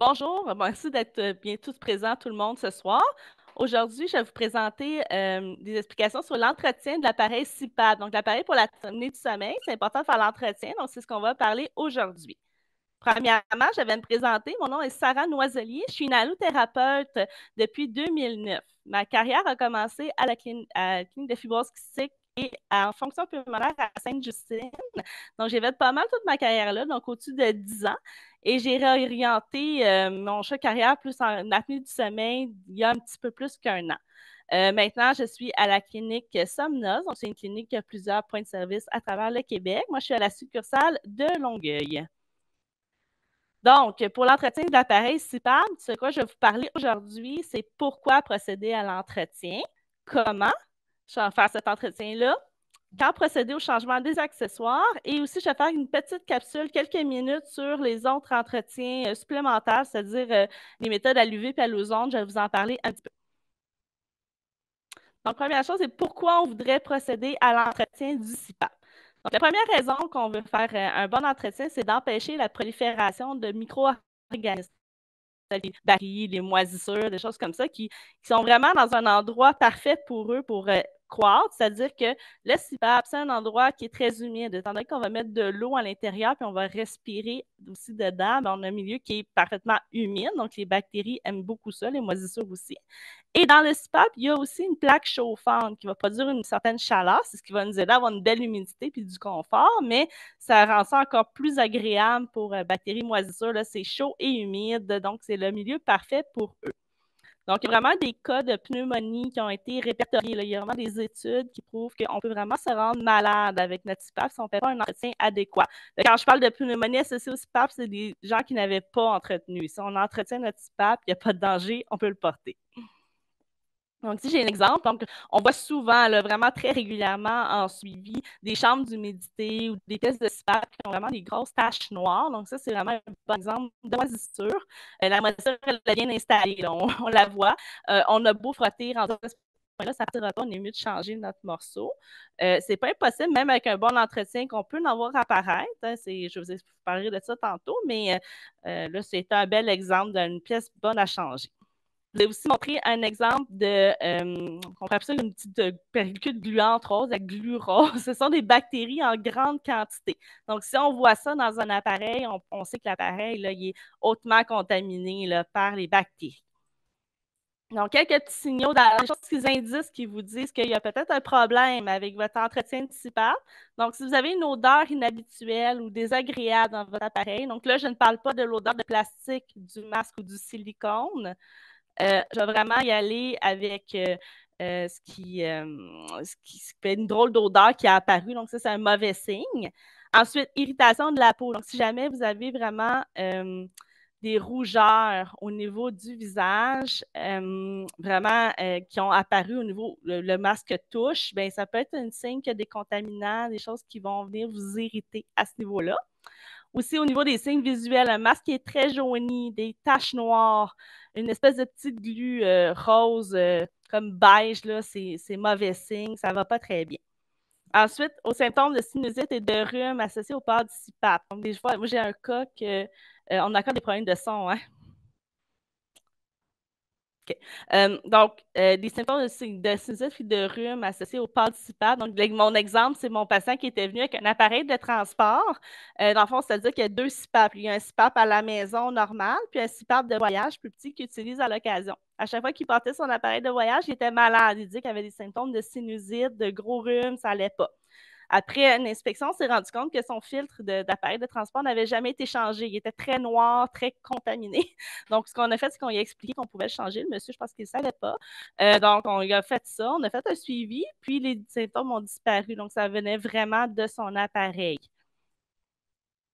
Bonjour, merci d'être bien tous présents, tout le monde, ce soir. Aujourd'hui, je vais vous présenter des explications sur l'entretien de l'appareil CPAP. Donc, l'appareil pour l'apnée du sommeil, c'est important de faire l'entretien, donc c'est ce qu'on va parler aujourd'hui. Premièrement, je vais me présenter. Mon nom est Sarah Noiselier. Je suis une allothérapeute depuis 2009. Ma carrière a commencé à la clinique de fibrose cystique et en fonction pulmonaire à Sainte-Justine. Donc, j'ai fait pas mal toute ma carrière là, donc au-dessus de 10 ans. Et j'ai réorienté mon choix de carrière plus en apnée du sommeil il y a un petit peu plus qu'un an. Maintenant, je suis à la clinique Somnos. Donc, c'est une clinique qui a plusieurs points de service à travers le Québec. Moi, je suis à la succursale de Longueuil. Donc, pour l'entretien de l'appareil CPAP, ce que je vais vous parler aujourd'hui, c'est pourquoi procéder à l'entretien, comment je vais faire cet entretien-là, quand procéder au changement des accessoires et aussi je vais faire une petite capsule, quelques minutes sur les autres entretiens supplémentaires, c'est-à-dire les méthodes à l'UV et à l'ozone. Je vais vous en parler un petit peu. Donc, première chose, c'est pourquoi on voudrait procéder à l'entretien du CPAP. Donc, la première raison qu'on veut faire un bon entretien, c'est d'empêcher la prolifération de micro-organismes, les bactéries, les moisissures, des choses comme ça, qui sont vraiment dans un endroit parfait pour eux pour croître. C'est-à-dire que le CPAP, c'est un endroit qui est très humide. Étant donné qu'on va mettre de l'eau à l'intérieur, puis on va respirer aussi dedans, on a un milieu qui est parfaitement humide. Donc, les bactéries aiment beaucoup ça, les moisissures aussi. Et dans le CPAP, il y a aussi une plaque chauffante qui va produire une certaine chaleur. C'est ce qui va nous aider à avoir une belle humidité puis du confort, mais ça rend ça encore plus agréable pour bactéries moisissures. C'est chaud et humide, donc c'est le milieu parfait pour eux. Donc, il y a vraiment des cas de pneumonie qui ont été répertoriés. Là. Il y a vraiment des études qui prouvent qu'on peut vraiment se rendre malade avec notre CPAP si on ne fait pas un entretien adéquat. Quand je parle de pneumonie associée au CPAP, c'est des gens qui n'avaient pas entretenu. Si on entretient notre CPAP, il n'y a pas de danger, on peut le porter. Donc, si j'ai un exemple, donc, on voit souvent, là, vraiment très régulièrement en suivi, des chambres d'humidité ou des tests de CPAP qui ont vraiment des grosses taches noires. Donc, ça, c'est vraiment un bon exemple de moisissure. La moisissure, elle est bien installée, là, on la voit. On a beau frotter, en ce point-là, ça ne partira pas, on est mieux de changer notre morceau. C'est pas impossible, même avec un bon entretien, qu'on peut en voir apparaître. Hein, je vous parlerai de ça tantôt, mais là, c'est un bel exemple d'une pièce bonne à changer. Je vais aussi montrer un exemple de, on appelle ça une petite pellicule gluante rose, la glu rose. Ce sont des bactéries en grande quantité. Donc, si on voit ça dans un appareil, on sait que l'appareil, là, il est hautement contaminé là, par les bactéries. Donc, quelques petits signaux, des indices qui vous disent qu'il y a peut-être un problème avec votre entretien de CPAP. Donc, si vous avez une odeur inhabituelle ou désagréable dans votre appareil, donc là, je ne parle pas de l'odeur de plastique, du masque ou du silicone. Je vais vraiment y aller avec ce qui fait une drôle d'odeur qui a apparu. Donc, ça, c'est un mauvais signe. Ensuite, irritation de la peau. Donc, si jamais vous avez vraiment des rougeurs au niveau du visage, vraiment qui ont apparu au niveau le masque touche, bien, ça peut être un signe qu'il y a des contaminants, des choses qui vont venir vous irriter à ce niveau-là. Aussi, au niveau des signes visuels, un masque qui est très jauni, des taches noires, une espèce de petite glu rose comme beige, là, c'est mauvais signe, ça ne va pas très bien. Ensuite, aux symptômes de sinusite et de rhume associés au port du CPAP. Donc, des fois, moi, j'ai un cas on a encore des problèmes de son, hein? Okay. Des symptômes de sinusite et de rhume associés au participant. Donc, mon exemple, c'est mon patient qui était venu avec un appareil de transport. Dans le fond, c'est-à-dire qu'il y a deux CPAP. Il y a un CPAP à la maison normal, puis un CPAP de voyage plus petit qu'il utilise à l'occasion. À chaque fois qu'il portait son appareil de voyage, il était malade. Il dit qu'il avait des symptômes de sinusite, de gros rhume, ça n'allait pas. Après une inspection, on s'est rendu compte que son filtre d'appareil de transport n'avait jamais été changé. Il était très noir, très contaminé. Donc, ce qu'on a fait, c'est qu'on lui a expliqué qu'on pouvait le changer. Le monsieur, je pense qu'il ne savait pas. Donc, on lui a fait ça. On a fait un suivi, puis les symptômes ont disparu. Donc, ça venait vraiment de son appareil.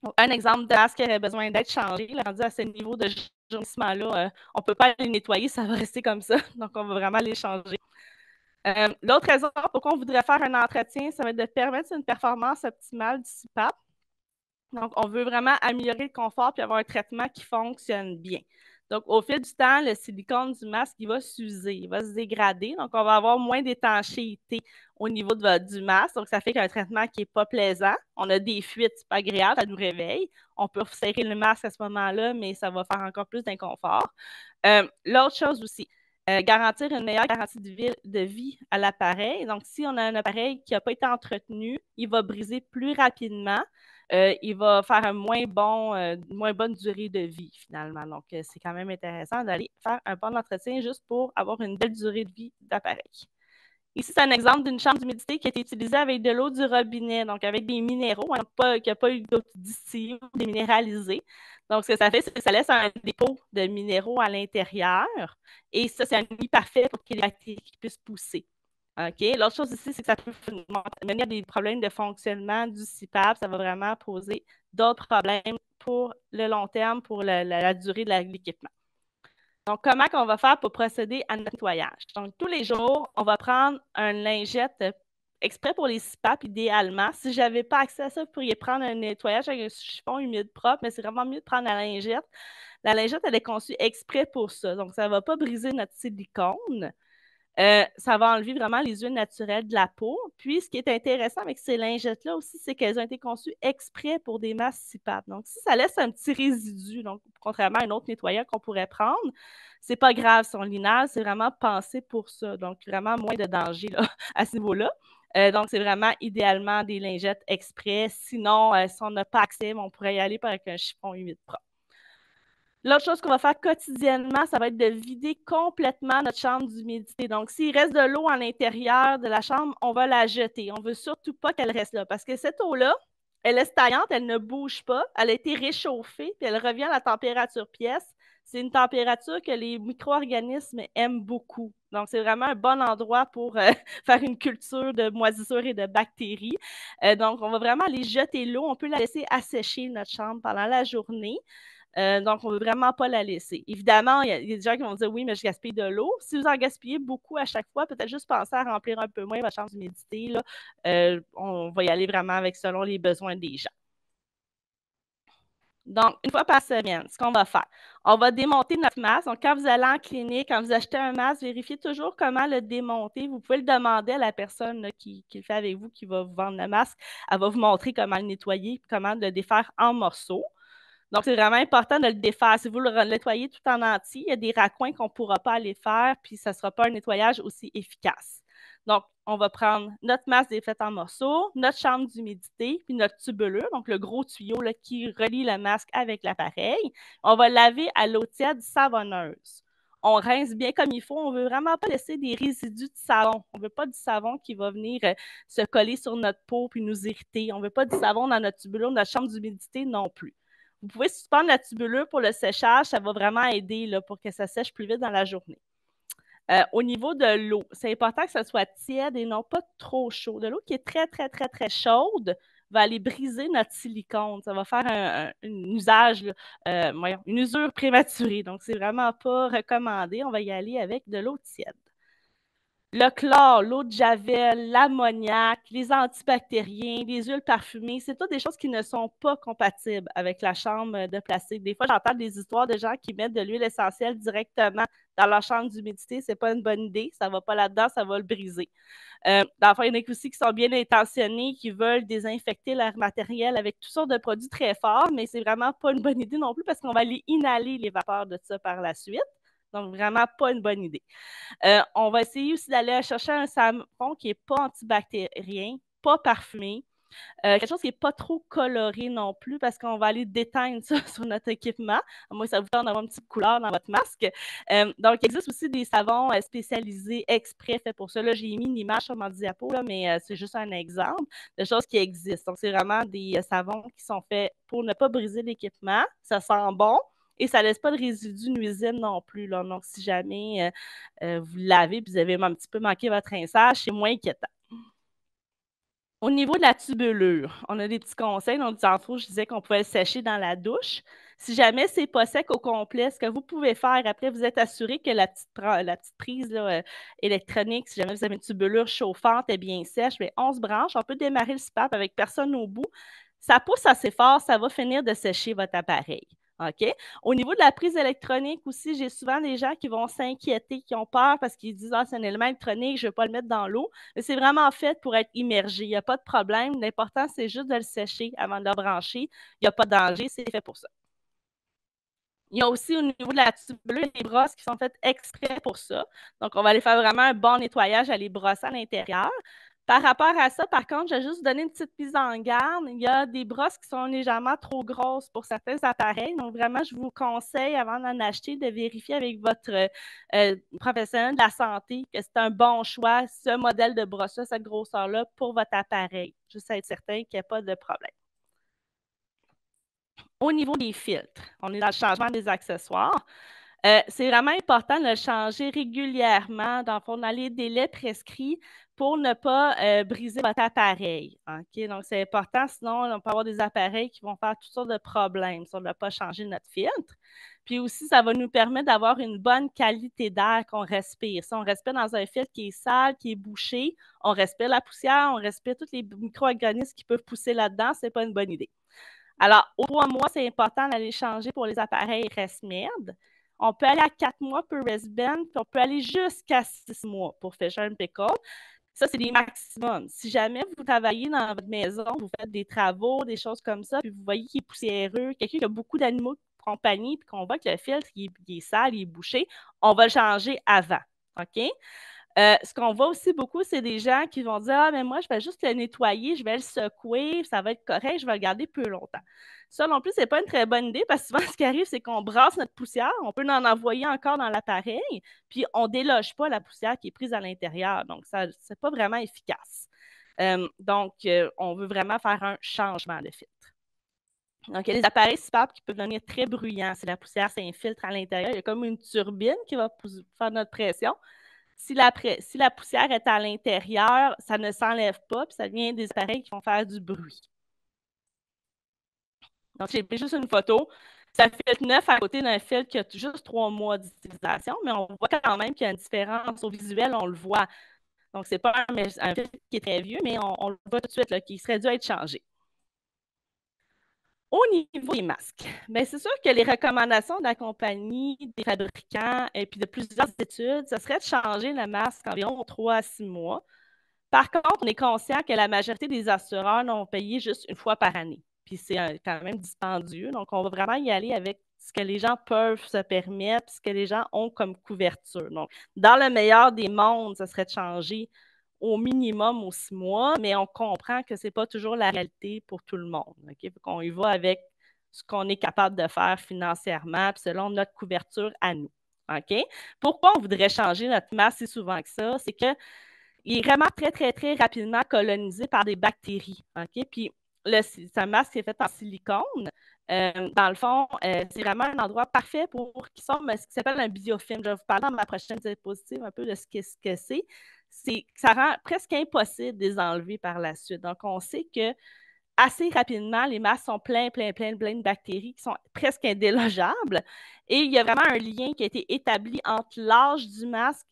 Donc, un exemple de masque qui aurait besoin d'être changé, rendu à ce niveau de jaunissement-là, on ne peut pas les nettoyer, ça va rester comme ça. Donc, on va vraiment les changer. L'autre raison pourquoi on voudrait faire un entretien, ça va être de permettre une performance optimale du CPAP. Donc, on veut vraiment améliorer le confort et avoir un traitement qui fonctionne bien. Donc, au fil du temps, le silicone du masque, il va s'user, il va se dégrader. Donc, on va avoir moins d'étanchéité au niveau du masque. Donc, ça fait qu'un traitement qui n'est pas plaisant. On a des fuites, c'est pas agréable, ça nous réveille. On peut serrer le masque à ce moment-là, mais ça va faire encore plus d'inconfort. L'autre chose aussi, garantir une meilleure garantie de vie à l'appareil. Donc, si on a un appareil qui n'a pas été entretenu, il va briser plus rapidement. Il va faire moins bonne durée de vie, finalement. Donc, c'est quand même intéressant d'aller faire un bon entretien juste pour avoir une belle durée de vie d'appareil. Ici, c'est un exemple d'une chambre d'humidité qui a été utilisée avec de l'eau du robinet, donc avec des minéraux, qui n'a pas eu d'eau distillée ou déminéralisée. Donc, ce que ça fait, c'est que ça laisse un dépôt de minéraux à l'intérieur. Et ça, c'est un lit parfait pour que les bactéries puissent pousser. OK? L'autre chose ici, c'est que ça peut mener à des problèmes de fonctionnement du CPAP. Ça va vraiment poser d'autres problèmes pour le long terme, pour la durée de l'équipement. Donc, comment on va faire pour procéder à notre nettoyage? Donc, tous les jours, on va prendre une lingette exprès pour les CPAP, idéalement. Si je n'avais pas accès à ça, vous pourriez prendre un nettoyage avec un chiffon humide propre, mais c'est vraiment mieux de prendre la lingette. La lingette, elle est conçue exprès pour ça. Donc, ça ne va pas briser notre silicone. Ça va enlever vraiment les huiles naturelles de la peau. Puis, ce qui est intéressant avec ces lingettes-là aussi, c'est qu'elles ont été conçues exprès pour des masques CPAP. Donc, si ça laisse un petit résidu, donc contrairement à un autre nettoyant qu'on pourrait prendre, c'est pas grave. Son linage, c'est vraiment pensé pour ça. Donc, vraiment moins de danger là, à ce niveau-là. Donc, c'est vraiment idéalement des lingettes exprès. Sinon, si on n'a pas accès, on pourrait y aller avec un chiffon humide propre. L'autre chose qu'on va faire quotidiennement, ça va être de vider complètement notre chambre d'humidité. Donc, s'il reste de l'eau à l'intérieur de la chambre, on va la jeter. On ne veut surtout pas qu'elle reste là parce que cette eau-là, elle est stagnante, elle ne bouge pas, elle a été réchauffée, puis elle revient à la température pièce. C'est une température que les micro-organismes aiment beaucoup. Donc, c'est vraiment un bon endroit pour faire une culture de moisissures et de bactéries. Donc, on va vraiment aller jeter l'eau. On peut la laisser assécher, notre chambre, pendant la journée. Donc, on ne veut vraiment pas la laisser. Évidemment, il y a des gens qui vont dire oui, mais je gaspille de l'eau. Si vous en gaspillez beaucoup à chaque fois, peut-être juste penser à remplir un peu moins votre chambre d'humidité. On va y aller vraiment selon les besoins des gens. Donc, une fois par semaine, ce qu'on va faire, on va démonter notre masque. Donc, quand vous allez en clinique, quand vous achetez un masque, vérifiez toujours comment le démonter. Vous pouvez le demander à la personne là, qui le fait avec vous, qui va vous vendre le masque. Elle va vous montrer comment le nettoyer, comment le défaire en morceaux. Donc, c'est vraiment important de le défaire. Si vous le nettoyez tout en entier, il y a des raccoins qu'on ne pourra pas aller faire, puis ça ne sera pas un nettoyage aussi efficace. Donc, on va prendre notre masque défaite en morceaux, notre chambre d'humidité, puis notre tubulure, donc le gros tuyau là, qui relie le masque avec l'appareil. On va laver à l'eau tiède savonneuse. On rince bien comme il faut. On ne veut vraiment pas laisser des résidus de savon. On ne veut pas du savon qui va venir se coller sur notre peau puis nous irriter. On ne veut pas du savon dans notre tubulure, notre chambre d'humidité non plus. Vous pouvez suspendre la tubulure pour le séchage. Ça va vraiment aider là, pour que ça sèche plus vite dans la journée. Au niveau de l'eau, c'est important que ça soit tiède et non pas trop chaud. De l'eau qui est très, très, très, très chaude va aller briser notre silicone. Ça va faire un usage, une usure prématurée. Donc, c'est vraiment pas recommandé. On va y aller avec de l'eau tiède. Le chlore, l'eau de javel, l'ammoniac, les antibactériens, les huiles parfumées, c'est toutes des choses qui ne sont pas compatibles avec la chambre de plastique. Des fois, j'entends des histoires de gens qui mettent de l'huile essentielle directement dans leur chambre d'humidité. Ce n'est pas une bonne idée. Ça ne va pas là-dedans, ça va le briser. Enfin, il y en a aussi qui sont bien intentionnés, qui veulent désinfecter leur matériel avec toutes sortes de produits très forts, mais c'est vraiment pas une bonne idée non plus parce qu'on va aller inhaler les vapeurs de ça par la suite. Donc, vraiment pas une bonne idée. On va essayer aussi d'aller chercher un savon qui n'est pas antibactérien, pas parfumé, quelque chose qui n'est pas trop coloré non plus parce qu'on va aller déteindre ça sur notre équipement. Moi, ça vous tente d'avoir une petite couleur dans votre masque. Donc, il existe aussi des savons spécialisés exprès faits pour ça. Là, j'ai mis une image sur mon diapo, là, mais c'est juste un exemple de choses qui existent. Donc, c'est vraiment des savons qui sont faits pour ne pas briser l'équipement. Ça sent bon. Et ça ne laisse pas de résidus nuisibles non plus. Là. Donc, si jamais vous lavez et vous avez un petit peu manqué votre rinçage, c'est moins inquiétant. Au niveau de la tubulure, on a des petits conseils. Donc, tantôt, je disais qu'on pouvait le sécher dans la douche. Si jamais c'est pas sec au complet, ce que vous pouvez faire, après, vous êtes assuré que la petite prise là, électronique, si jamais vous avez une tubulure chauffante est bien sèche, mais 11 branches, on peut démarrer le CPAP avec personne au bout. Ça pousse assez fort, ça va finir de sécher votre appareil. OK? Au niveau de la prise électronique aussi, j'ai souvent des gens qui vont s'inquiéter, qui ont peur parce qu'ils disent ah, c'est un élément électronique, je ne vais pas le mettre dans l'eau. Mais c'est vraiment fait pour être immergé. Il n'y a pas de problème. L'important, c'est juste de le sécher avant de le brancher. Il n'y a pas de danger, c'est fait pour ça. Il y a aussi au niveau de la tubeuse des brosses qui sont faites exprès pour ça. Donc, on va aller faire vraiment un bon nettoyage à les brosser à l'intérieur. Par rapport à ça, par contre, je vais juste donner une petite mise en garde. Il y a des brosses qui sont légèrement trop grosses pour certains appareils. Donc, vraiment, je vous conseille, avant d'en acheter, de vérifier avec votre professionnel de la santé que c'est un bon choix, ce modèle de brosse-là, cette grosseur-là, pour votre appareil. Juste à être certain qu'il n'y a pas de problème. Au niveau des filtres, on est dans le changement des accessoires. C'est vraiment important de le changer régulièrement, dans les délais prescrits pour ne pas briser votre appareil. OK? Donc, c'est important, sinon, on peut avoir des appareils qui vont faire toutes sortes de problèmes si on n'a pas changé notre filtre. Puis aussi, ça va nous permettre d'avoir une bonne qualité d'air qu'on respire. Si on respire dans un filtre qui est sale, qui est bouché, on respire la poussière, on respire tous les micro-organismes qui peuvent pousser là-dedans, ce n'est pas une bonne idée. Alors, aux 3 mois, c'est important d'aller changer pour les appareils ResMed. On peut aller à 4 mois pour ResBand, puis on peut aller jusqu'à 6 mois pour Fisher Pickle. Ça, c'est les maximums. Si jamais vous travaillez dans votre maison, vous faites des travaux, des choses comme ça, puis vous voyez qu'il est poussiéreux, quelqu'un qui a beaucoup d'animaux de compagnie, puis qu'on voit que le filtre il est sale, il est bouché, on va le changer avant. OK? Ce qu'on voit aussi beaucoup, c'est des gens qui vont dire ah, mais moi, je vais juste le nettoyer, je vais le secouer, ça va être correct, je vais le garder plus longtemps. Ça non plus, ce n'est pas une très bonne idée parce que souvent, ce qui arrive, c'est qu'on brasse notre poussière, on peut en envoyer encore dans l'appareil, puis on ne déloge pas la poussière qui est prise à l'intérieur. Donc, ce n'est pas vraiment efficace. On veut vraiment faire un changement de filtre. Donc, il y a des appareils CPAP qui peuvent devenir très bruyants. Si la poussière s'infiltre à l'intérieur, il y a comme une turbine qui va faire notre pression. Si la poussière est à l'intérieur, ça ne s'enlève pas, puis ça devient des appareils qui vont faire du bruit. Donc, j'ai pris juste une photo. Ça fait 9 à côté d'un filtre qui a juste 3 mois d'utilisation, mais on voit quand même qu'il y a une différence au visuel, on le voit. Donc, ce n'est pas un filtre qui est très vieux, mais on le voit tout de suite, là, qui serait dû être changé. Au niveau des masques, bien, c'est sûr que les recommandations de la compagnie, des fabricants et puis de plusieurs études, ce serait de changer le masque environ 3 à 6 mois. Par contre, on est conscient que la majorité des assureurs n'ont payé juste une fois par année. Puis c'est quand même dispendieux. Donc, on va vraiment y aller avec ce que les gens peuvent se permettre, ce que les gens ont comme couverture. Donc, dans le meilleur des mondes, ce serait de changer au minimum aux 6 mois, mais on comprend que ce n'est pas toujours la réalité pour tout le monde. Okay? On y va avec ce qu'on est capable de faire financièrement, puis selon notre couverture à nous. Okay? Pourquoi on voudrait changer notre masque si souvent que ça? C'est que il est vraiment très, très, très rapidement colonisé par des bactéries. OK? Puis, c'est un masque qui est fait en silicone. Dans le fond, c'est vraiment un endroit parfait pour qui forme ce qui s'appelle un biofilm. Je vais vous parler dans ma prochaine diapositive un peu de ce que c'est. Ça rend presque impossible de les enlever par la suite. Donc, on sait que assez rapidement, les masques sont pleins de bactéries qui sont presque indélogeables. Et il y a vraiment un lien qui a été établi entre l'âge du masque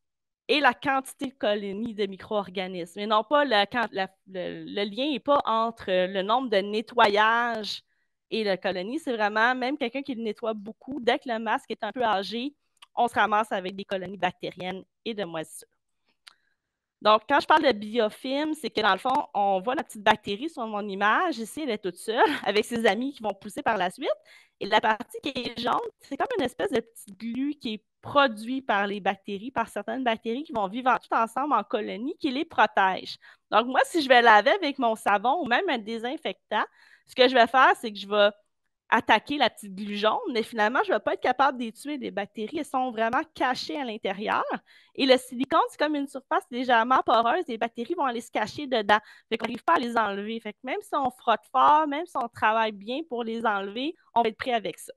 et la quantité de colonies de micro-organismes. Et non pas le lien n'est pas entre le nombre de nettoyages et la colonie, c'est vraiment même quelqu'un qui le nettoie beaucoup. Dès que le masque est un peu âgé, on se ramasse avec des colonies bactériennes et de moisissures. Donc, quand je parle de biofilm, c'est que dans le fond, on voit la petite bactérie sur mon image. Ici, elle est toute seule avec ses amis qui vont pousser par la suite. Et la partie qui est jaune, c'est comme une espèce de petit glu qui est produit par les bactéries, par certaines bactéries qui vont vivre tout ensemble en colonie, qui les protègent. Donc, moi, si je vais laver avec mon savon ou même un désinfectant, ce que je vais faire, c'est que je vais attaquer la petite glu jaune, mais finalement, je ne vais pas être capable de les tuer, les bactéries. Elles sont vraiment cachées à l'intérieur. Et le silicone, c'est comme une surface légèrement poreuse. Les bactéries vont aller se cacher dedans. Fait qu'on n'arrive pas à les enlever. Fait que même si on frotte fort, même si on travaille bien pour les enlever, on va être prêt avec ça.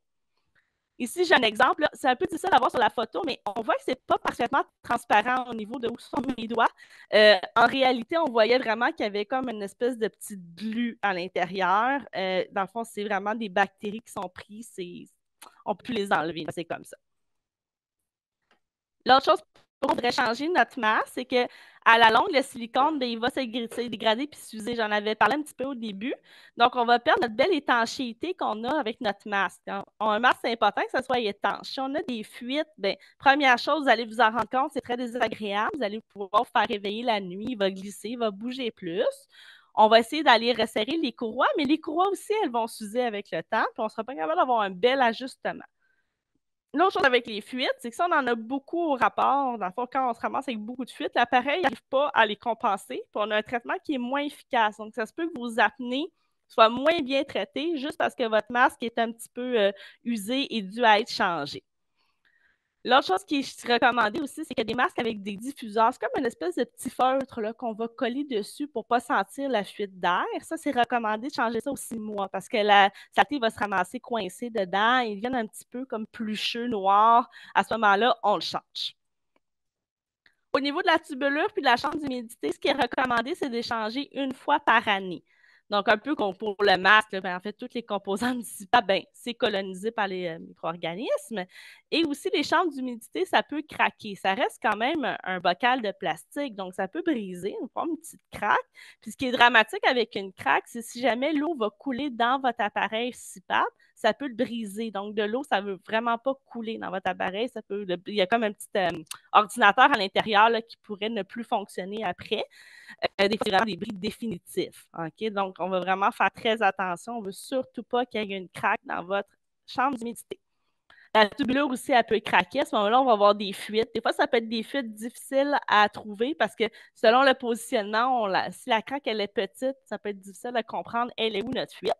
Ici, j'ai un exemple. C'est un peu difficile à voir sur la photo, mais on voit que ce n'est pas parfaitement transparent au niveau de où sont mes doigts. En réalité, on voyait vraiment qu'il y avait comme une espèce de petite glu à l'intérieur. Dans le fond, c'est vraiment des bactéries qui sont prises. On ne peut plus les enlever. C'est comme ça. L'autre chose On devrait changer notre masque, c'est que à la longue, le silicone, ben, il va se dégrader puis s'user. J'en avais parlé un petit peu au début. Donc, on va perdre notre belle étanchéité qu'on a avec notre masque. Un masque, c'est important que ça soit étanche. Si on a des fuites, ben, première chose, vous allez vous en rendre compte, c'est très désagréable. Vous allez pouvoir vous faire réveiller la nuit, il va glisser, il va bouger plus. On va essayer d'aller resserrer les courroies, mais les courroies aussi, elles vont s'user avec le temps, puis on ne sera pas capable d'avoir un bel ajustement. L'autre chose avec les fuites, c'est que ça, on en a beaucoup au rapport. Dans le fond, quand on se ramasse avec beaucoup de fuites, l'appareil n'arrive pas à les compenser. Puis on a un traitement qui est moins efficace. Donc, ça se peut que vos apnées soient moins bien traitées juste parce que votre masque est un petit peu usé et dû à être changé. L'autre chose qui est recommandée aussi, c'est qu'il y a des masques avec des diffuseurs. C'est comme une espèce de petit feutre qu'on va coller dessus pour ne pas sentir la fuite d'air. Ça, c'est recommandé de changer ça aux 6 mois parce que la saleté va se ramasser coincée dedans. Ils viennent un petit peu comme plucheux, noir. À ce moment-là, on le change. Au niveau de la tubulure puis de la chambre d'humidité, ce qui est recommandé, c'est d'échanger une fois par année. Donc, un peu comme pour le masque, là, ben, en fait, toutes les composants dissipables, ben, c'est colonisé par les micro-organismes. Et aussi, les chambres d'humidité, ça peut craquer. Ça reste quand même un bocal de plastique, donc ça peut briser, on forme une petite craque. Puis ce qui est dramatique avec une craque, c'est si jamais l'eau va couler dans votre appareil dissipable, ça peut le briser. Donc, de l'eau, ça ne veut vraiment pas couler dans votre appareil. Il y a comme un petit ordinateur à l'intérieur là, qui pourrait ne plus fonctionner après. Des fois, vraiment des bris définitifs. OK? Donc, on va vraiment faire très attention. On ne veut surtout pas qu'il y ait une craque dans votre chambre d'humidité. La tubulure aussi, elle peut craquer. À ce moment-là, on va avoir des fuites. Des fois, ça peut être des fuites difficiles à trouver parce que selon le positionnement, si la craque elle est petite, ça peut être difficile à comprendre elle est où notre fuite.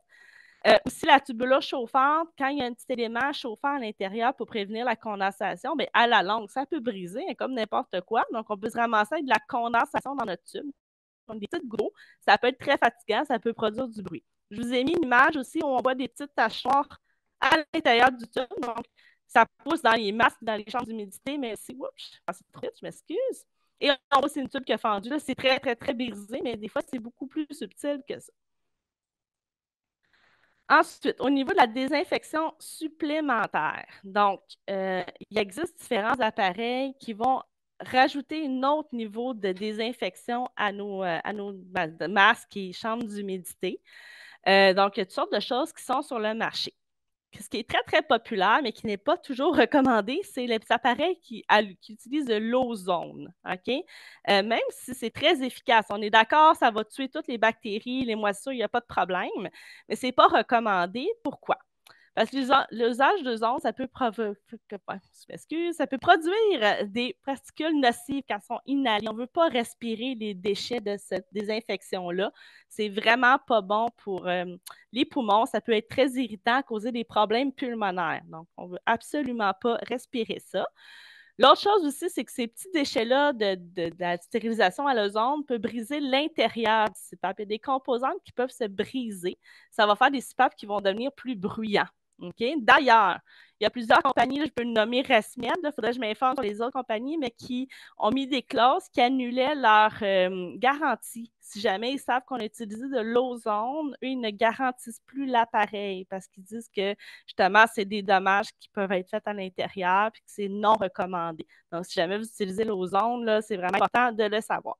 Aussi, la tubulure chauffante, quand il y a un petit élément chauffant à l'intérieur pour prévenir la condensation, bien, à la longue, ça peut briser, hein, comme n'importe quoi. Donc, on peut se ramasser avec de la condensation dans notre tube. Comme des petites gros, ça peut être très fatigant, ça peut produire du bruit. Je vous ai mis une image aussi où on voit des petites taches noires à l'intérieur du tube. Donc, ça pousse dans les masques, dans les chambres d'humidité, mais si, oups, c'est trop vite, je m'excuse. Et on voit, c'est une tube qui a fendu. Là, c'est très, très, très brisé, mais des fois, c'est beaucoup plus subtil que ça. Ensuite, au niveau de la désinfection supplémentaire, donc, il existe différents appareils qui vont rajouter un autre niveau de désinfection à nos masques et chambres d'humidité. Donc, il y a toutes sortes de choses qui sont sur le marché. Ce qui est très, très populaire, mais qui n'est pas toujours recommandé, c'est les appareils qui utilisent de l'ozone. OK? Même si c'est très efficace, on est d'accord, ça va tuer toutes les bactéries, les moisissures, il n'y a pas de problème, mais ce n'est pas recommandé. Pourquoi? Parce que l'usage d'ozone, ça peut produire des particules nocives quand elles sont inhalées. On ne veut pas respirer les déchets de cette désinfection-là. C'est vraiment pas bon pour les poumons. Ça peut être très irritant, causer des problèmes pulmonaires. Donc, on ne veut absolument pas respirer ça. L'autre chose aussi, c'est que ces petits déchets-là de la stérilisation à l'ozone peuvent briser l'intérieur du CPAP. Il y a des composantes qui peuvent se briser. Ça va faire des CPAP qui vont devenir plus bruyants. Okay? D'ailleurs, il y a plusieurs compagnies, je peux nommer Resmed, il faudrait que je m'informe sur les autres compagnies, mais qui ont mis des clauses qui annulaient leur garantie. Si jamais ils savent qu'on a utilisé de l'ozone, eux, ils ne garantissent plus l'appareil parce qu'ils disent que justement, c'est des dommages qui peuvent être faits à l'intérieur et que c'est non recommandé. Donc, si jamais vous utilisez l'ozone, c'est vraiment important de le savoir.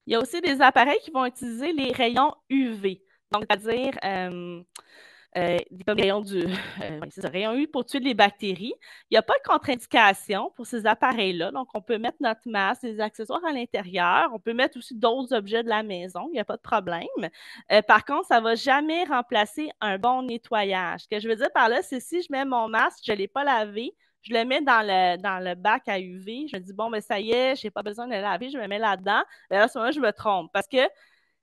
Il y a aussi des appareils qui vont utiliser les rayons UV. Donc, c'est-à-dire comme rayon UV pour tuer les bactéries. Il n'y a pas de contre-indication pour ces appareils-là. Donc, on peut mettre notre masque, des accessoires à l'intérieur. On peut mettre aussi d'autres objets de la maison. Il n'y a pas de problème. Par contre, ça ne va jamais remplacer un bon nettoyage. Ce que je veux dire par là, c'est si je mets mon masque, je ne l'ai pas lavé, je le mets dans le bac à UV. Je me dis, bon, ben ça y est, je n'ai pas besoin de le laver, je me mets là-dedans. À ce moment-là, je me trompe parce que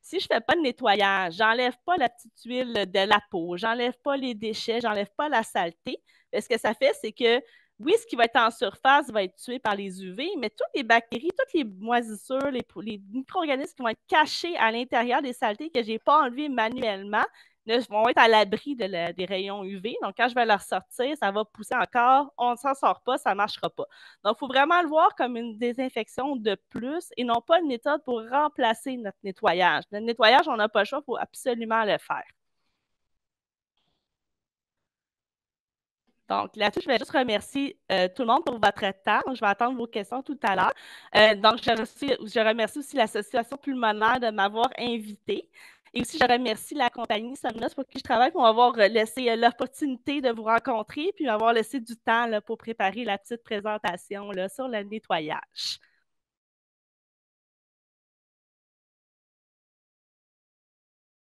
si je ne fais pas de nettoyage, j'enlève pas la petite huile de la peau, j'enlève pas les déchets, j'enlève pas la saleté, ce que ça fait, c'est que oui, ce qui va être en surface va être tué par les UV, mais toutes les bactéries, toutes les moisissures, les micro-organismes qui vont être cachés à l'intérieur des saletés que je n'ai pas enlevées manuellement vont être à l'abri des rayons UV. Donc, quand je vais leur sortir, ça va pousser encore. On ne s'en sort pas, ça ne marchera pas. Donc, il faut vraiment le voir comme une désinfection de plus et non pas une méthode pour remplacer notre nettoyage. Le nettoyage, on n'a pas le choix, il faut absolument le faire. Donc, là-dessus, je vais juste remercier tout le monde pour votre temps. Je vais attendre vos questions tout à l'heure. Donc, je remercie aussi l'Association pulmonaire de m'avoir invité. Et aussi, je remercie la compagnie Somnos pour qui je travaille pour m'avoir laissé l'opportunité de vous rencontrer puis m'avoir laissé du temps là, pour préparer la petite présentation là, sur le nettoyage.